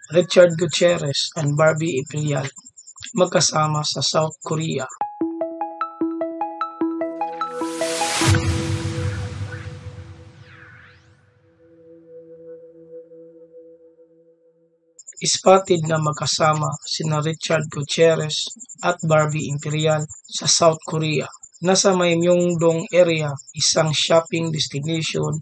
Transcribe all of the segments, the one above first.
Richard Gutierrez and Barbie Imperial magkasama sa South Korea. Spotted na magkasama sina Richard Gutierrez at Barbie Imperial sa South Korea. Nasa may Myeongdong area, isang shopping destination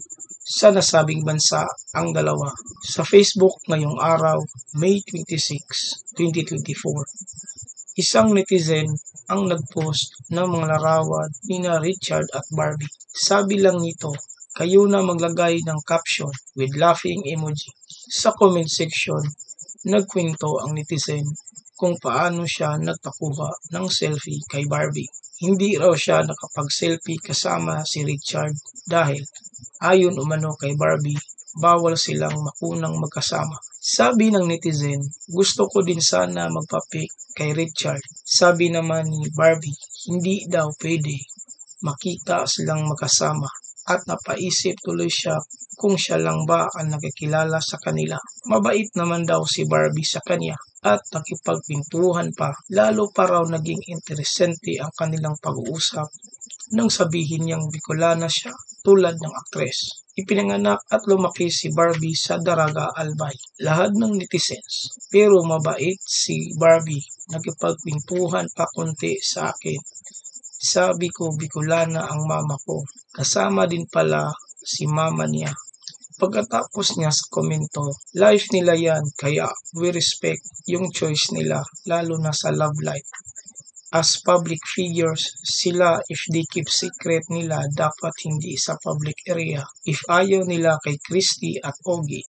sa nasabing bansa ang dalawa. Sa Facebook ngayong araw, May 26, 2024, isang netizen ang nagpost ng mga larawan ni Richard at Barbie. Sabi lang nito, kayo na maglagay ng caption with laughing emoji. Sa comment section, nagkwento ang netizen kung paano siya nagpakuha ng selfie kay Barbie. Hindi raw siya nakapag-selfie kasama si Richard dahil ayon umano kay Barbie, bawal silang makunang magkasama. Sabi ng netizen, gusto ko din sana magpa-pic kay Richard. Sabi naman ni Barbie, hindi daw pwede makita silang magkasama at napaisip tuloy siya kung siya lang ba ang nakikilala sa kanila. Mabait naman daw si Barbie sa kanya at nakipagpintuhan pa. Lalo pa raw naging interesante ang kanilang pag-uusap nang sabihin niyang Bicolana siya tulad ng aktres. Ipinanganak at lumaki si Barbie sa Daraga, Albay. Lahat ng netizens. Pero mabait si Barbie. Nakipagpintuhan pa konti sa akin. Sabi ko Bicolana ang mama ko. Kasama din pala si mama niya. Pagkatapos niya sa komento, life nila yan kaya we respect yung choice nila lalo na sa love life. As public figures, sila if they keep secret nila dapat hindi sa public area. If ayaw nila kay Christy at Ogie.